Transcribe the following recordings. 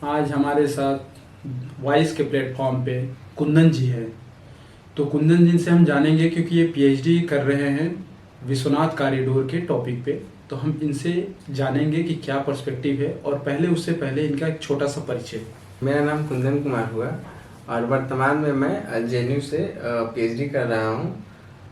आज हमारे साथ वॉइस के प्लेटफॉर्म पे कुंदन जी है। तो कुंदन जी से हम जानेंगे, क्योंकि ये पीएचडी कर रहे हैं विश्वनाथ कॉरिडोर के टॉपिक पे। तो हम इनसे जानेंगे कि क्या पर्सपेक्टिव है, और पहले उससे पहले इनका एक छोटा सा परिचय। मेरा नाम कुंदन कुमार हुआ और वर्तमान में मैं जेएनयू से पीएचडी कर रहा हूँ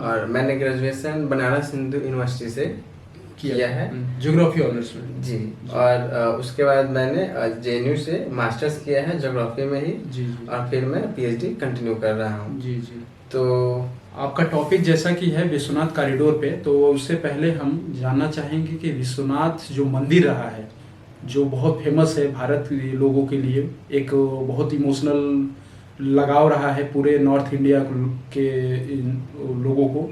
और मैंने ग्रेजुएशन बनारस हिंदू यूनिवर्सिटी से किया है, ज्योग्राफी ऑनर्स में। जी। और उसके बाद मैंने जेएनयू से मास्टर्स किया है ज्योग्राफी में ही। जी। और फिर मैं पीएचडी कंटिन्यू कर रहा हूँ। जी जी। तो आपका टॉपिक जैसा कि है विश्वनाथ कॉरिडोर पे, तो उससे पहले हम जानना चाहेंगे कि विश्वनाथ जो मंदिर रहा है, जो बहुत फेमस है भारत के लोगों के लिए, एक बहुत इमोशनल लगाव रहा है पूरे नॉर्थ इंडिया के लोगों को।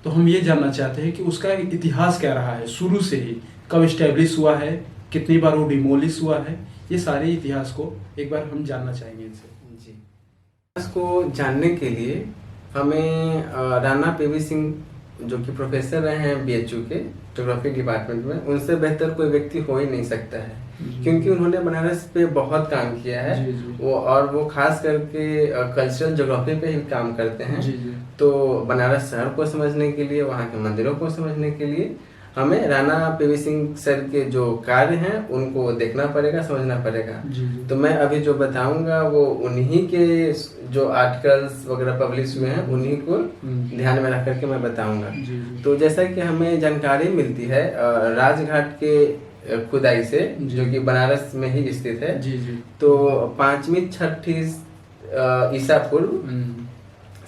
तो हम ये जानना चाहते हैं कि उसका इतिहास क्या रहा है, शुरू से ही कब इस्टेब्लिश हुआ है, कितनी बार वो डिमोलिश हुआ है, ये सारे इतिहास को एक बार हम जानना चाहेंगे इनसे। जी, इसको जानने के लिए हमें राणा पीवी सिंह जो कि प्रोफेसर रहे हैं बीएचयू के ज्योग्राफी डिपार्टमेंट में, उनसे बेहतर कोई व्यक्ति हो ही नहीं सकता है, क्योंकि उन्होंने बनारस पे बहुत काम किया है। वो खास करके कल्चरल ज्योग्राफी पे ही काम करते हैं। तो बनारस शहर को समझने के लिए, वहाँ के मंदिरों को समझने के लिए हमें राणा पीवी सिंह सर के जो कार्य हैं उनको देखना पड़ेगा, समझना पड़ेगा। तो मैं अभी जो बताऊंगा वो उन्हीं के जो आर्टिकल्स वगैरह पब्लिश हुए हैं उन्हीं को ध्यान में रख करके मैं बताऊंगा। तो जैसा कि हमें जानकारी मिलती है राजघाट के खुदाई से, जो कि बनारस में ही स्थित है, तो 5वीं 6वीं ईसा पूर्व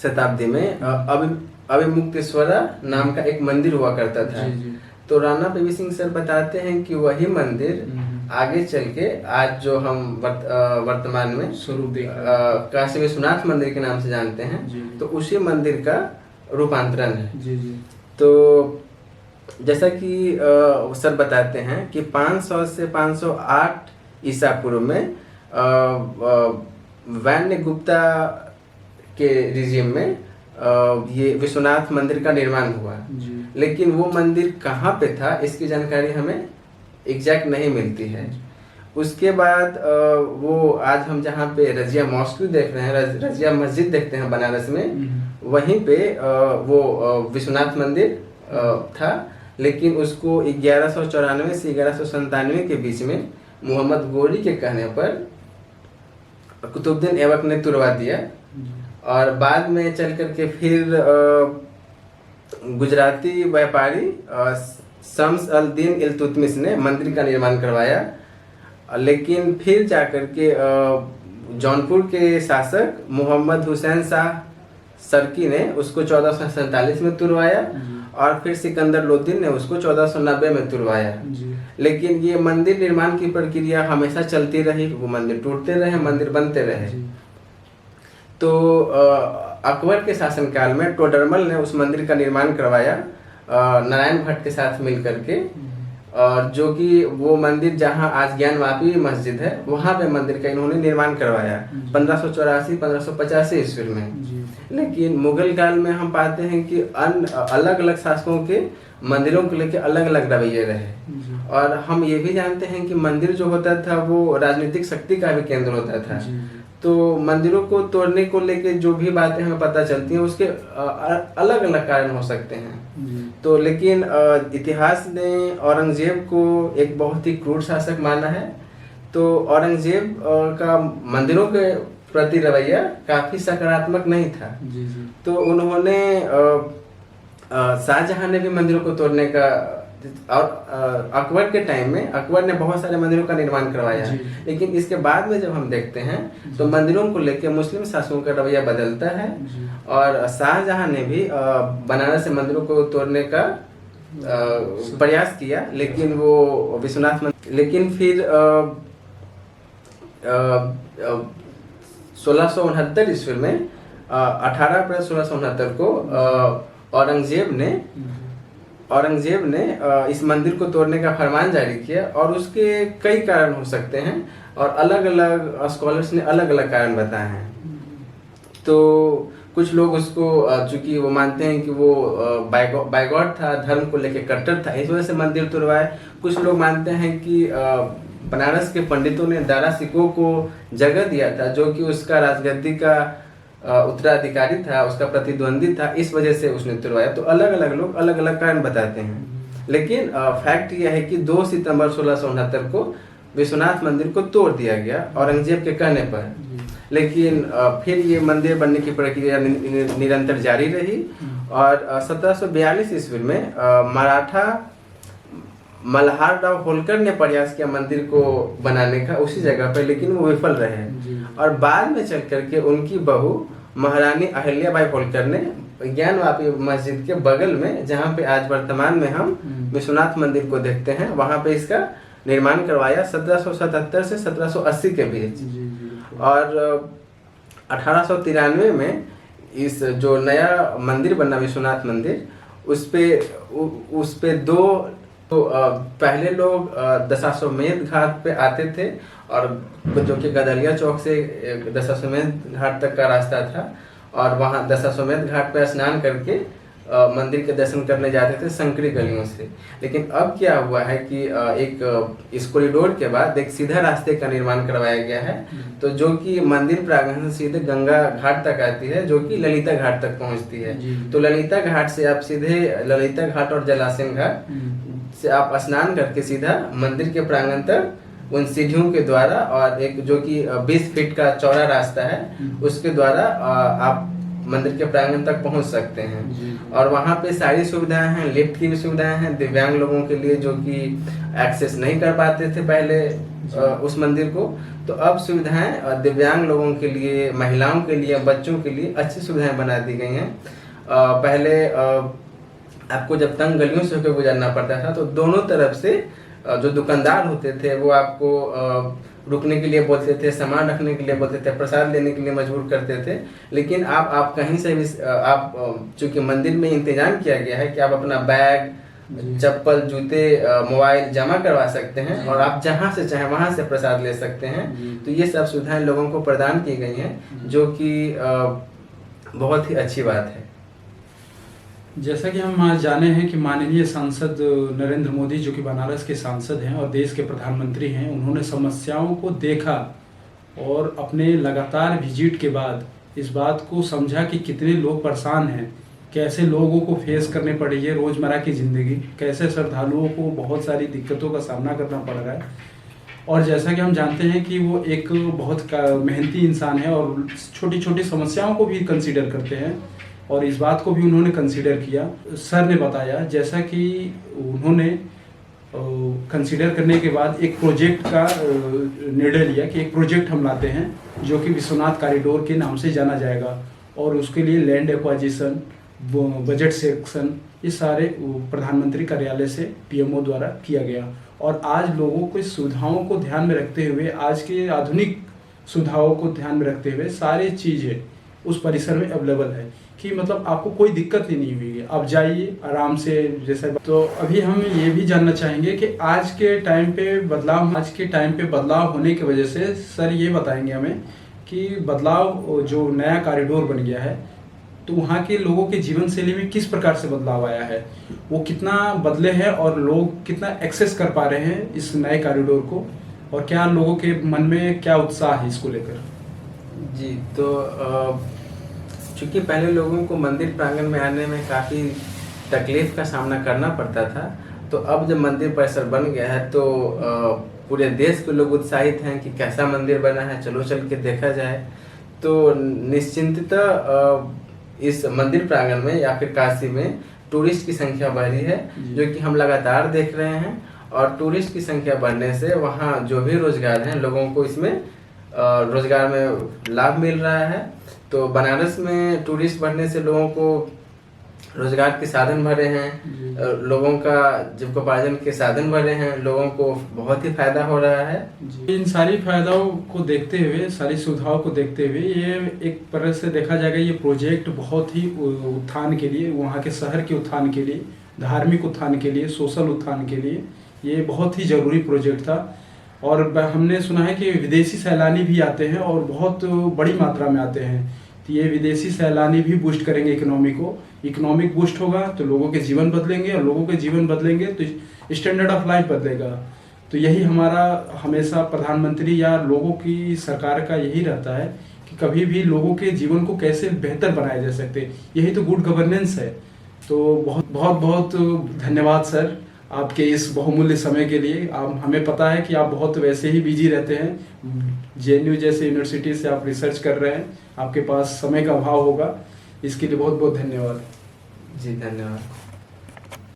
शताब्दी में अभिमुक्तेश्वरा नाम का एक मंदिर हुआ करता था। तो राणा पीवी सिंह सर बताते हैं कि वही मंदिर आगे चल के आज जो हम वर्तमान में स्वरूप काशी विश्वनाथ मंदिर के नाम से जानते हैं, तो उसी मंदिर का रूपांतरण है। तो जैसा कि सर बताते हैं कि 500 से 508 ईसा पूर्व में वैन्य गुप्ता के रिजीम में ये विश्वनाथ मंदिर का निर्माण हुआ। लेकिन वो मंदिर कहाँ पे था इसकी जानकारी हमें एग्जैक्ट नहीं मिलती है। उसके बाद वो आज हम जहाँ पे रजिया मॉस्क देख रहे हैं, रजिया मस्जिद देखते हैं बनारस में, वहीं पे वो विश्वनाथ मंदिर था। लेकिन उसको 1194 से 1197 के बीच में मोहम्मद गोरी के कहने पर कुतुबुद्दीन ऐबक ने तुड़वा दिया। और बाद में चल करके फिर गुजराती व्यापारी शम्स अल दीन इल्तुतमिश ने मंदिर का निर्माण करवाया। लेकिन फिर जाकर के जौनपुर के शासक मोहम्मद हुसैन शाह सरकी ने उसको 1447 में तुड़वाया और फिर सिकंदर लोदीन ने उसको 1490 में तुड़वाया। लेकिन ये मंदिर निर्माण की प्रक्रिया हमेशा चलती रही, वो मंदिर टूटते रहे, मंदिर बनते रहे। तो अकबर के शासनकाल में टोडरमल ने उस मंदिर का निर्माण करवाया नारायण भट्ट के साथ मिल करके, और जो कि वो मंदिर जहां आज ज्ञानवापी मस्जिद है वहां पे मंदिर का इन्होंने निर्माण करवाया 1584-1585 ईस्वी में। लेकिन मुगल काल में हम पाते हैं कि अलग अलग शासकों के मंदिरों को लेकर अलग अलग रवैये रहे। और हम ये भी जानते हैं कि मंदिर जो होता था वो राजनीतिक शक्ति का भी केंद्र होता था। तो मंदिरों को तोड़ने को लेके जो भी बातें हमें पता चलती हैं उसके अलग अलग कारण हो सकते हैं। तो लेकिन इतिहास ने औरंगजेब को एक बहुत ही क्रूर शासक माना है। तो औरंगजेब का मंदिरों के प्रति रवैया काफी सकारात्मक नहीं था। तो उन्होंने शाहजहां ने भी मंदिरों को तोड़ने का, और अकबर के टाइम में अकबर ने बहुत सारे मंदिरों का निर्माण करवाया। लेकिन इसके बाद में जब हम देखते हैं तो मंदिरों को लेकर मुस्लिम शासकों का रवैया बदलता है। और शाहजहां ने भी बनारस से मंदिरों को तोड़ने का प्रयास किया, लेकिन वो विश्वनाथ मंदिर, लेकिन फिर 1669 ईस्वी में 18 अप्रैल 1669 को औरंगजेब ने इस मंदिर को तोड़ने का फरमान जारी किया। और उसके कई कारण हो सकते हैं और अलग अलग स्कॉलर्स ने अलग अलग कारण बताए हैं। तो कुछ लोग उसको, चूंकि वो मानते हैं कि वो बाइगॉट था, धर्म को लेकर कट्टर था, इस वजह से मंदिर तोड़वाए। कुछ लोग मानते हैं कि बनारस के पंडितों ने दारा सिकोह को जगह दिया था, जो कि उसका राजगद्दी का उत्तराधिकारी था, उसका प्रतिद्वंदी था, इस वजह से उसने तुड़वाया। तो अलग अलग लोग अलग अलग कारण बताते हैं, लेकिन फैक्ट यह है कि 2 सितंबर 1669 को विश्वनाथ मंदिर को तोड़ दिया गया औरंगजेब के कहने पर। लेकिन फिर ये मंदिर बनने की प्रक्रिया निरंतर जारी रही और 1742 ईस्वी में मराठा मल्हारराव होलकर ने प्रयास किया मंदिर को बनाने का उसी जगह पर, लेकिन वो विफल रहे। और बाद में चल करके उनकी बहू महारानी अहिल्याबाई होलकर ने ज्ञानवापी मस्जिद के बगल में, जहाँ पे आज वर्तमान में हम विश्वनाथ मंदिर को देखते हैं, वहाँ पे इसका निर्माण करवाया 1777 से 1780 के बीच। और 1893 में इस जो नया मंदिर बना विश्वनाथ मंदिर, उस पे पहले लोग दशाश्वमेध घाट पे आते थे, और जो कि गदरिया चौक से दशाश्वमेध घाट तक का रास्ता था, और वहाँ दशाश्वमेध घाट पे स्नान करके मंदिर के दर्शन करने जाते थे संकरी गलियों से। लेकिन अब क्या हुआ है कि इस कॉरिडोर के बाद एक सीधा रास्ते का निर्माण करवाया गया है, तो जो कि मंदिर प्रांगण से सीधे गंगा घाट तक आती है, जो कि ललिता घाट तक पहुंचती है। तो ललिता घाट से आप सीधे ललिता घाट और जलाशय घाट से आप स्नान करके सीधा मंदिर के प्रांगण तक उन सीढ़ियों के द्वारा, और एक जो कि 20 फीट का चौड़ा रास्ता है, उसके द्वारा आप मंदिर के प्रांगण तक पहुंच सकते हैं। और वहाँ पे सारी सुविधाएं हैं, लिफ्ट की भी सुविधाएं हैं दिव्यांग लोगों के लिए, जो कि एक्सेस नहीं कर पाते थे पहले उस मंदिर को। तो अब सुविधाएं दिव्यांग लोगों के लिए, महिलाओं के लिए, बच्चों के लिए अच्छी सुविधाएं बना दी गई हैं। पहले आपको जब तंग गलियों से होकर गुजरना पड़ता था, तो दोनों तरफ से जो दुकानदार होते थे वो आपको रुकने के लिए बोलते थे, सामान रखने के लिए बोलते थे, प्रसाद लेने के लिए मजबूर करते थे। लेकिन आप कहीं से भी चूंकि मंदिर में इंतजाम किया गया है कि आप अपना बैग, चप्पल, जूते, मोबाइल जमा करवा सकते हैं, और आप जहां से चाहे वहां से प्रसाद ले सकते हैं। तो ये सब सुविधाएं लोगों को प्रदान की गई हैं, जो कि बहुत ही अच्छी बात है। जैसा कि हम आज जाने हैं कि माननीय सांसद नरेंद्र मोदी, जो कि बनारस के सांसद हैं और देश के प्रधानमंत्री हैं, उन्होंने समस्याओं को देखा और अपने लगातार विजिट के बाद इस बात को समझा कि कितने लोग परेशान हैं, कैसे लोगों को फेस करने पड़ रही है रोज़मर्रा की ज़िंदगी, कैसे श्रद्धालुओं को बहुत सारी दिक्कतों का सामना करना पड़ रहा है। और जैसा कि हम जानते हैं कि वो एक बहुत मेहनती इंसान है और छोटी छोटी समस्याओं को भी कंसीडर करते हैं, और इस बात को भी उन्होंने कंसीडर किया। सर ने बताया जैसा कि उन्होंने कंसीडर करने के बाद एक प्रोजेक्ट का निर्णय लिया कि एक प्रोजेक्ट हम लाते हैं जो कि विश्वनाथ कॉरिडोर के नाम से जाना जाएगा, और उसके लिए लैंड एक्वाजिशन, बजट सेक्शन, ये सारे प्रधानमंत्री कार्यालय से पीएमओ द्वारा किया गया। और आज लोगों को इस सुविधाओं को ध्यान में रखते हुए, आज के आधुनिक सुविधाओं को ध्यान में रखते हुए सारी चीज़ें उस परिसर में अवेलेबल है कि मतलब आपको कोई दिक्कत ही नहीं हुई है, आप जाइए आराम से। जैसा तो अभी हम ये भी जानना चाहेंगे कि आज के टाइम पे बदलाव होने की वजह से सर ये बताएंगे हमें कि बदलाव जो नया कॉरिडोर बन गया है, तो वहाँ के लोगों के जीवन शैली में किस प्रकार से बदलाव आया है, वो कितना बदले हैं और लोग कितना एक्सेस कर पा रहे हैं इस नए कॉरिडोर को, और क्या लोगों के मन में क्या उत्साह है इसको लेकर। जी, तो चूंकि पहले लोगों को मंदिर प्रांगण में आने में काफ़ी तकलीफ का सामना करना पड़ता था, तो अब जब मंदिर परिसर बन गया है तो पूरे देश के लोग उत्साहित हैं कि कैसा मंदिर बना है, चलो चल के देखा जाए। तो निश्चिंततः इस मंदिर प्रांगण में या फिर काशी में टूरिस्ट की संख्या बढ़ रही है, जो कि हम लगातार देख रहे हैं। और टूरिस्ट की संख्या बढ़ने से वहाँ जो भी रोजगार हैं, लोगों को इसमें रोजगार में लाभ मिल रहा है। तो बनारस में टूरिस्ट बढ़ने से लोगों को रोजगार के साधन बढ़े हैं, लोगों का जीविकोपार्जन के साधन बढ़े हैं, लोगों को बहुत ही फायदा हो रहा है। इन सारी फायदाओं को देखते हुए, सारी सुविधाओं को देखते हुए, ये एक तरह से देखा जाएगा ये प्रोजेक्ट बहुत ही उत्थान के लिए, वहाँ के शहर के उत्थान के लिए, धार्मिक उत्थान के लिए, सोशल उत्थान के लिए ये बहुत ही जरूरी प्रोजेक्ट था। और हमने सुना है कि विदेशी सैलानी भी आते हैं और बहुत बड़ी मात्रा में आते हैं, तो ये विदेशी सैलानी भी बूस्ट करेंगे इकोनॉमी को। इकोनॉमिक बूस्ट होगा तो लोगों के जीवन बदलेंगे, और लोगों के जीवन बदलेंगे तो स्टैंडर्ड ऑफ लाइफ बदलेगा। तो यही हमारा हमेशा प्रधानमंत्री या लोगों की सरकार का यही रहता है कि कभी भी लोगों के जीवन को कैसे बेहतर बनाया जा सकते, यही तो गुड गवर्नेंस है। तो बहुत बहुत बहुत धन्यवाद सर आपके इस बहुमूल्य समय के लिए। आप, हमें पता है कि आप बहुत वैसे ही बिजी रहते हैं, जेएनयू जैसे यूनिवर्सिटी से आप रिसर्च कर रहे हैं, आपके पास समय का अभाव होगा, इसके लिए बहुत बहुत धन्यवाद। जी धन्यवाद।